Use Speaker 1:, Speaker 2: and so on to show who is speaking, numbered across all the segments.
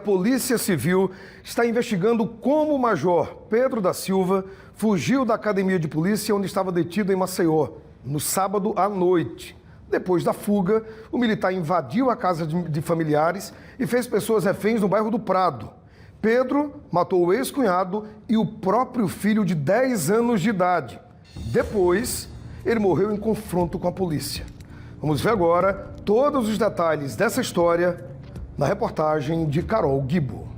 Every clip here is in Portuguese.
Speaker 1: Polícia Civil está investigando como o Major Pedro da Silva fugiu da academia de polícia onde estava detido em Maceió, no sábado à noite. Depois da fuga, o militar invadiu a casa de familiares e fez pessoas reféns no bairro do Prado. Pedro matou o ex-cunhado e o próprio filho de 10 anos de idade. Depois, ele morreu em confronto com a polícia. Vamos ver agora todos os detalhes dessa história na reportagem de Carol Guibo.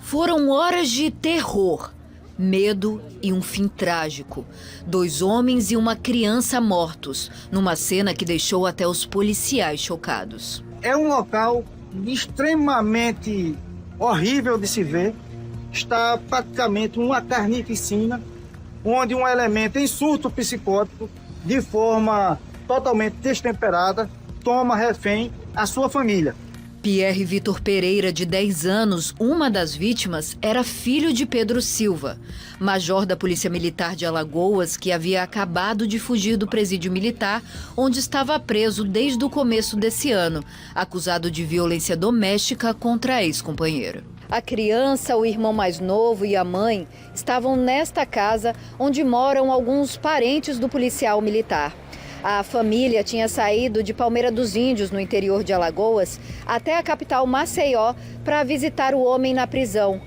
Speaker 2: Foram horas de terror, medo e um fim trágico. 2 homens e uma criança mortos, numa cena que deixou até os policiais chocados.
Speaker 3: É um local extremamente horrível de se ver. Está praticamente uma carnificina, onde um elemento em surto psicótico, de forma totalmente destemperada, toma refém a sua família.
Speaker 2: Pierre Vitor Pereira, de 10 anos, uma das vítimas, era filho de Pedro Silva, major da Polícia Militar de Alagoas, que havia acabado de fugir do presídio militar, onde estava preso desde o começo desse ano, acusado de violência doméstica contra a ex-companheira. A criança, o irmão mais novo e a mãe estavam nesta casa onde moram alguns parentes do policial militar. A família tinha saído de Palmeira dos Índios, no interior de Alagoas, até a capital Maceió para visitar o homem na prisão.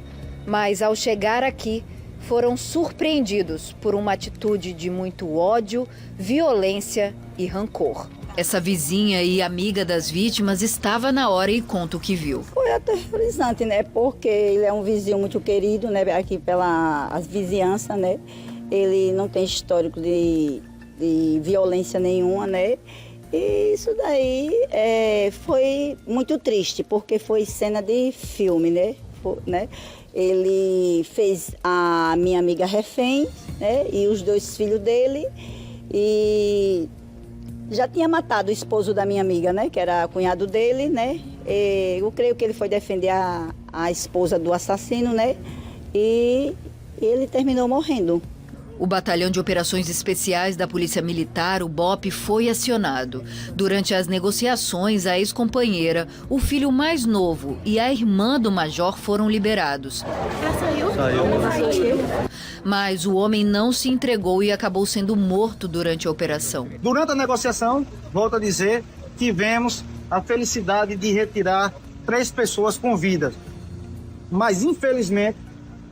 Speaker 2: Mas ao chegar aqui, foram surpreendidos por uma atitude de muito ódio, violência e rancor. Essa vizinha e amiga das vítimas estava na hora e conta o que viu.
Speaker 4: Foi aterrorizante, né? Porque ele é um vizinho muito querido, né? Aqui pelas vizinhanças, né? Ele não tem histórico de violência nenhuma, né? E isso daí foi muito triste, porque foi cena de filme, né? Ele fez a minha amiga refém, né? E os 2 filhos dele, e já tinha matado o esposo da minha amiga, né? Que era cunhado dele, né? E eu creio que ele foi defender a esposa do assassino, né? E ele terminou morrendo.
Speaker 2: O Batalhão de Operações Especiais da Polícia Militar, o BOP, foi acionado. Durante as negociações, a ex-companheira, o filho mais novo e a irmã do major foram liberados.
Speaker 5: Já saiu?
Speaker 2: Mas o homem não se entregou e acabou sendo morto durante a operação.
Speaker 3: Durante a negociação, volto a dizer, tivemos a felicidade de retirar 3 pessoas com vida. Mas, infelizmente,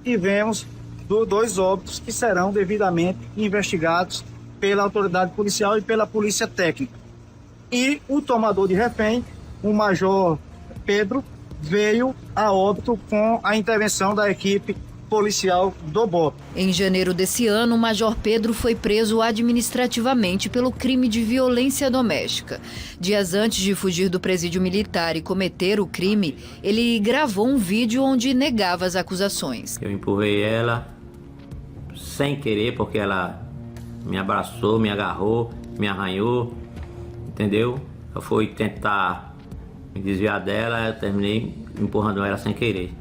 Speaker 3: tivemos 2 óbitos que serão devidamente investigados pela autoridade policial e pela polícia técnica. E o tomador de refém, o major Pedro, veio a óbito com a intervenção da equipe policial do BOP.
Speaker 2: Em janeiro desse ano, o major Pedro foi preso administrativamente pelo crime de violência doméstica. Dias antes de fugir do presídio militar e cometer o crime, ele gravou um vídeo onde negava as acusações.
Speaker 6: Eu empurrei ela sem querer, porque ela me abraçou, me agarrou, me arranhou, entendeu? Eu fui tentar me desviar dela, eu terminei empurrando ela sem querer.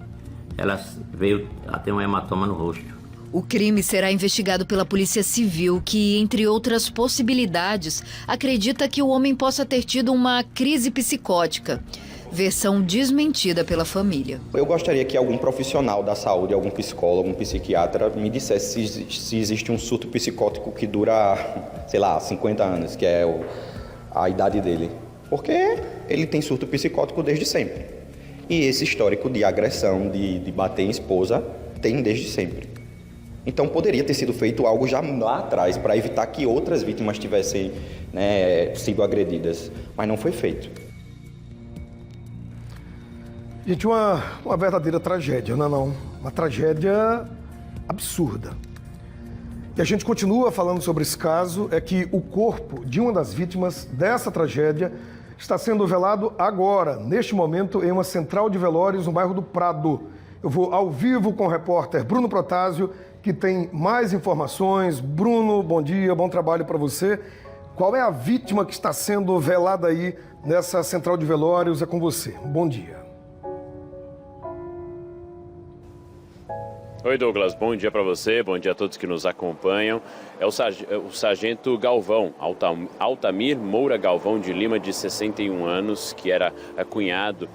Speaker 6: Ela veio a ter um hematoma no rosto.
Speaker 2: O crime será investigado pela Polícia Civil, que, entre outras possibilidades, acredita que o homem possa ter tido uma crise psicótica. Versão desmentida pela família.
Speaker 7: Eu gostaria que algum profissional da saúde, algum psicólogo, algum psiquiatra, me dissesse se existe um surto psicótico que dura, sei lá, 50 anos, que é a idade dele. Porque ele tem surto psicótico desde sempre. E esse histórico de agressão, de bater em esposa, tem desde sempre. Então poderia ter sido feito algo já lá atrás, para evitar que outras vítimas tivessem, né, sido agredidas. Mas não foi feito.
Speaker 1: Gente, uma verdadeira tragédia, não? Uma tragédia absurda. E a gente continua falando sobre esse caso, é que o corpo de uma das vítimas dessa tragédia está sendo velado agora, neste momento, em uma central de velórios no bairro do Prado. Eu vou ao vivo com o repórter Bruno Protásio, que tem mais informações. Bruno, bom dia, bom trabalho para você. Qual é a vítima que está sendo velada aí nessa central de velórios? É com você. Bom dia.
Speaker 8: Oi, Douglas, bom dia para você, bom dia a todos que nos acompanham. É o sargento Galvão, Altamir Moura Galvão de Lima, de 61 anos, que era cunhado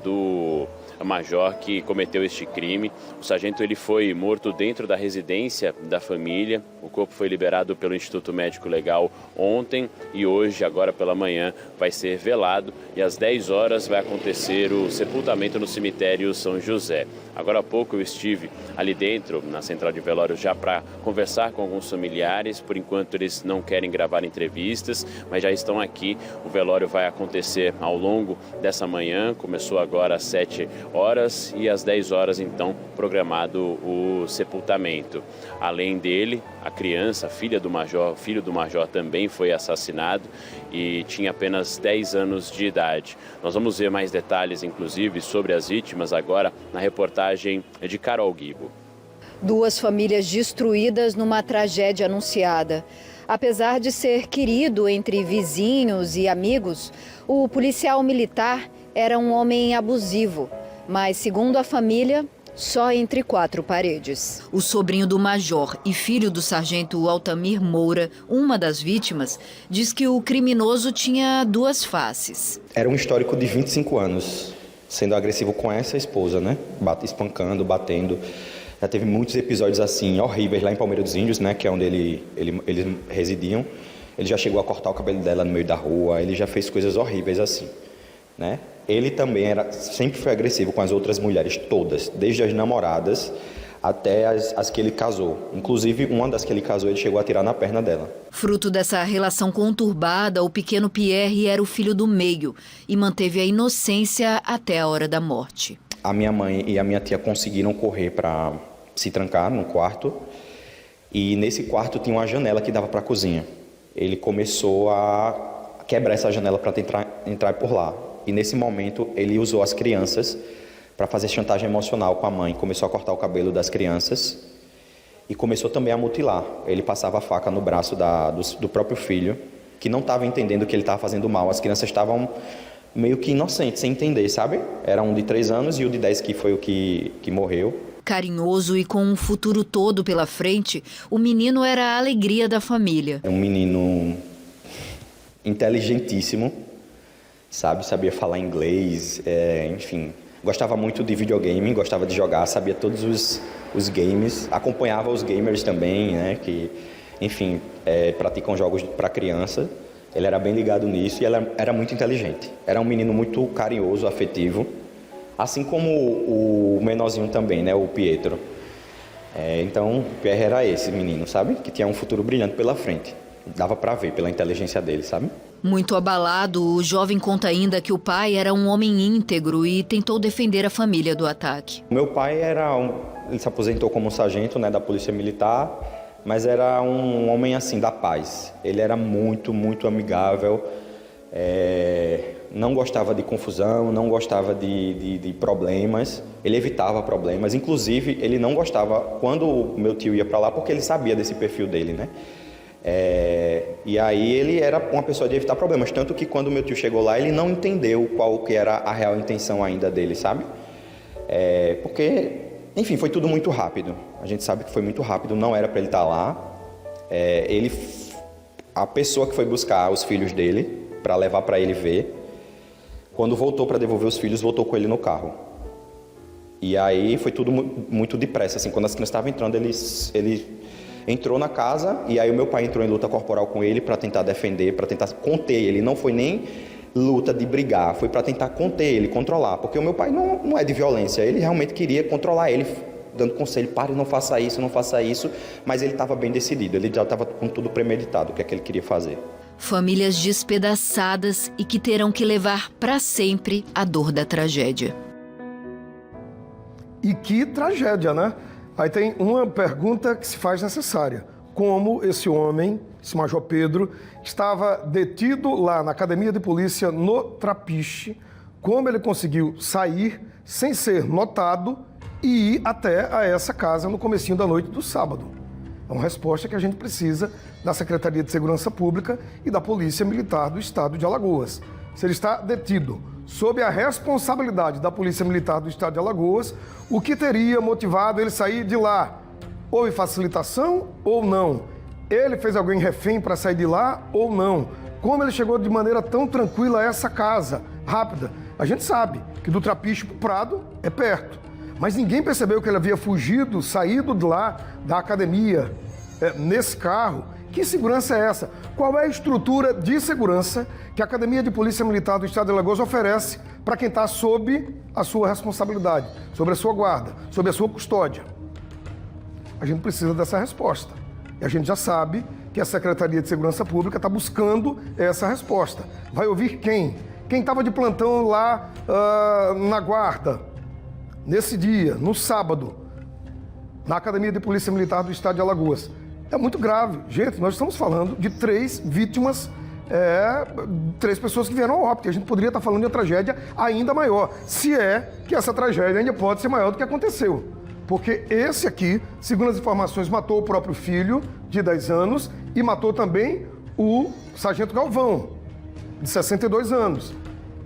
Speaker 8: do major que cometeu este crime. O sargento ele foi morto dentro da residência da família. O corpo foi liberado pelo Instituto Médico Legal ontem e hoje, agora pela manhã, vai ser velado e às 10 horas vai acontecer o sepultamento no cemitério São José. Agora há pouco eu estive ali dentro, na central de velório, já para conversar com alguns familiares. Por enquanto eles não querem gravar entrevistas, mas já estão aqui. O velório vai acontecer ao longo dessa manhã, começou agora às 7 horas e às 10 horas então programado o sepultamento. Além dele, a criança, filho do major também foi assassinado e tinha apenas 10 anos de idade. Nós vamos ver mais detalhes, inclusive, sobre as vítimas agora na reportagem de Carol Guibo.
Speaker 2: 2 famílias destruídas numa tragédia anunciada. Apesar de ser querido entre vizinhos e amigos, o policial militar era um homem abusivo, mas, segundo a família, só entre 4 paredes. O sobrinho do major e filho do sargento Altamir Moura, uma das vítimas, diz que o criminoso tinha 2 faces.
Speaker 7: Era um histórico de 25 anos, sendo agressivo com essa esposa, né? Espancando, batendo. Já teve muitos episódios assim, horríveis, lá em Palmeira dos Índios, né? Que é onde eles residiam. Ele já chegou a cortar o cabelo dela no meio da rua, ele já fez coisas horríveis assim, né? Ele também sempre foi agressivo com as outras mulheres, todas, desde as namoradas até as que ele casou. Inclusive, uma das que ele casou, ele chegou a atirar na perna dela.
Speaker 2: Fruto dessa relação conturbada, o pequeno Pierre era o filho do meio e manteve a inocência até a hora da morte.
Speaker 7: A minha mãe e a minha tia conseguiram correr para se trancar no quarto e nesse quarto tinha uma janela que dava para a cozinha. Ele começou a quebrar essa janela para tentar entrar por lá. E nesse momento ele usou as crianças para fazer chantagem emocional com a mãe. Começou a cortar o cabelo das crianças e começou também a mutilar. Ele passava a faca no braço do próprio filho, que não estava entendendo que ele estava fazendo mal. As crianças estavam meio que inocentes, sem entender, sabe? Era um de 3 anos e o de 10 que foi o que morreu.
Speaker 2: Carinhoso e com um futuro todo pela frente, o menino era a alegria da família.
Speaker 7: É um menino inteligentíssimo, sabe? Sabia falar inglês, enfim. Gostava muito de videogame, gostava de jogar, sabia todos os games. Acompanhava os gamers também, né? Que, enfim, praticam jogos para criança. Ele era bem ligado nisso e ela era muito inteligente. Era um menino muito carinhoso, afetivo. Assim como o menorzinho também, né? O Pietro. Então, o Pierre era esse menino, sabe? Que tinha um futuro brilhante pela frente. Dava para ver pela inteligência dele, sabe?
Speaker 2: Muito abalado, o jovem conta ainda que o pai era um homem íntegro e tentou defender a família do ataque.
Speaker 7: Meu pai ele se aposentou como sargento, né, da Polícia Militar, mas era um homem assim da paz. Ele era muito, muito amigável, não gostava de confusão, não gostava de problemas, ele evitava problemas. Inclusive, ele não gostava quando o meu tio ia para lá, porque ele sabia desse perfil dele, né? E aí ele era uma pessoa de evitar problemas, tanto que quando meu tio chegou lá, ele não entendeu qual que era a real intenção ainda dele, sabe? Porque, enfim, foi tudo muito rápido. A gente sabe que foi muito rápido, não era para ele estar lá. A pessoa que foi buscar os filhos dele, para levar para ele ver, quando voltou para devolver os filhos, voltou com ele no carro. E aí foi tudo muito depressa, assim, quando as crianças estavam entrando, ele entrou na casa e aí o meu pai entrou em luta corporal com ele para tentar defender, para tentar conter ele. Não foi nem luta de brigar, foi para tentar conter ele, controlar. Porque o meu pai não é de violência, ele realmente queria controlar ele, dando conselho, pare, não faça isso, não faça isso. Mas ele estava bem decidido, ele já estava com tudo premeditado, o que é que ele queria fazer.
Speaker 2: Famílias despedaçadas e que terão que levar para sempre a dor da tragédia.
Speaker 1: E que tragédia, né? Aí tem uma pergunta que se faz necessária. Como esse homem, esse Major Pedro, estava detido lá na Academia de Polícia no Trapiche, como ele conseguiu sair sem ser notado e ir até a essa casa no comecinho da noite do sábado? É uma resposta que a gente precisa da Secretaria de Segurança Pública e da Polícia Militar do Estado de Alagoas. Se ele está detido sob a responsabilidade da Polícia Militar do Estado de Alagoas, o que teria motivado ele sair de lá? Houve facilitação ou não? Ele fez alguém refém para sair de lá ou não? Como ele chegou de maneira tão tranquila a essa casa, rápida? A gente sabe que do Trapiche para o Prado é perto, mas ninguém percebeu que ele havia fugido, saído de lá da academia, nesse carro. Que segurança é essa? Qual é a estrutura de segurança que a Academia de Polícia Militar do Estado de Alagoas oferece para quem está sob a sua responsabilidade, sobre a sua guarda, sob a sua custódia? A gente precisa dessa resposta. E a gente já sabe que a Secretaria de Segurança Pública está buscando essa resposta. Vai ouvir quem? Quem estava de plantão lá na guarda, nesse dia, no sábado, na Academia de Polícia Militar do Estado de Alagoas. É muito grave. Gente, nós estamos falando de 3 vítimas, 3 pessoas que vieram ao óbito. E a gente poderia estar falando de uma tragédia ainda maior, se é que essa tragédia ainda pode ser maior do que aconteceu. Porque esse aqui, segundo as informações, matou o próprio filho, de 10 anos, e matou também o sargento Galvão, de 62 anos.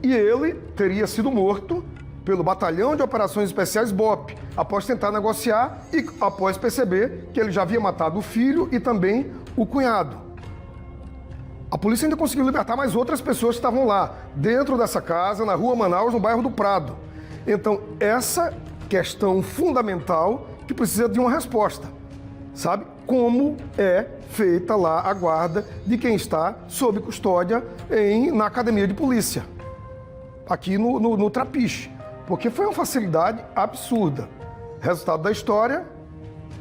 Speaker 1: E ele teria sido morto pelo Batalhão de Operações Especiais BOP, após tentar negociar e após perceber que ele já havia matado o filho e também o cunhado. A polícia ainda conseguiu libertar mais outras pessoas que estavam lá, dentro dessa casa, na Rua Manaus, no bairro do Prado. Então, essa questão fundamental que precisa de uma resposta. Sabe? Como é feita lá a guarda de quem está sob custódia na academia de polícia, aqui no Trapiche. Porque foi uma facilidade absurda. Resultado da história,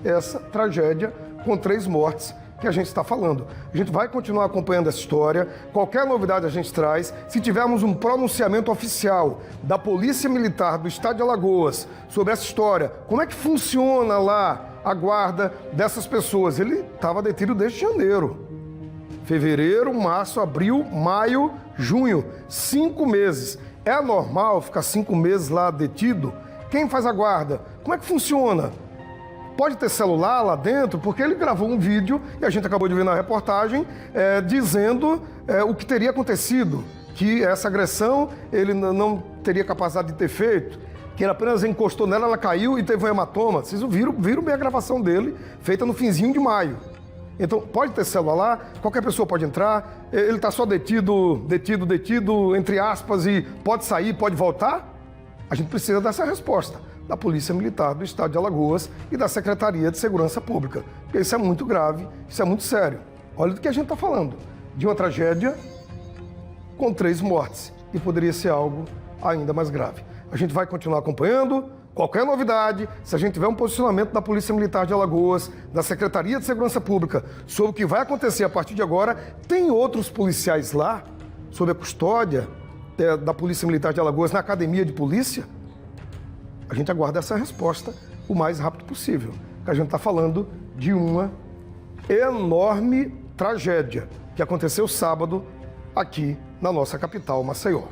Speaker 1: essa tragédia com 3 mortes que a gente está falando. A gente vai continuar acompanhando essa história. Qualquer novidade a gente traz. Se tivermos um pronunciamento oficial da Polícia Militar do Estado de Alagoas sobre essa história, como é que funciona lá a guarda dessas pessoas? Ele estava detido desde janeiro. Fevereiro, março, abril, maio, junho. 5 meses. É normal ficar 5 meses lá detido? Quem faz a guarda? Como é que funciona? Pode ter celular lá dentro? Porque ele gravou um vídeo, e a gente acabou de ver na reportagem, dizendo o que teria acontecido, que essa agressão ele não teria capacidade de ter feito, que ele apenas encostou nela, ela caiu e teve um hematoma. Vocês viram bem a gravação dele, feita no finzinho de maio. Então, pode ter celular lá, qualquer pessoa pode entrar, ele está só detido, entre aspas, e pode sair, pode voltar? A gente precisa dessa resposta da Polícia Militar do Estado de Alagoas e da Secretaria de Segurança Pública, porque isso é muito grave, isso é muito sério. Olha do que a gente está falando, de uma tragédia com 3 mortes, e poderia ser algo ainda mais grave. A gente vai continuar acompanhando. Qualquer novidade, se a gente tiver um posicionamento da Polícia Militar de Alagoas, da Secretaria de Segurança Pública, sobre o que vai acontecer a partir de agora, tem outros policiais lá, sob a custódia da Polícia Militar de Alagoas, na Academia de Polícia, a gente aguarda essa resposta o mais rápido possível. Porque a gente está falando de uma enorme tragédia que aconteceu sábado aqui na nossa capital, Maceió.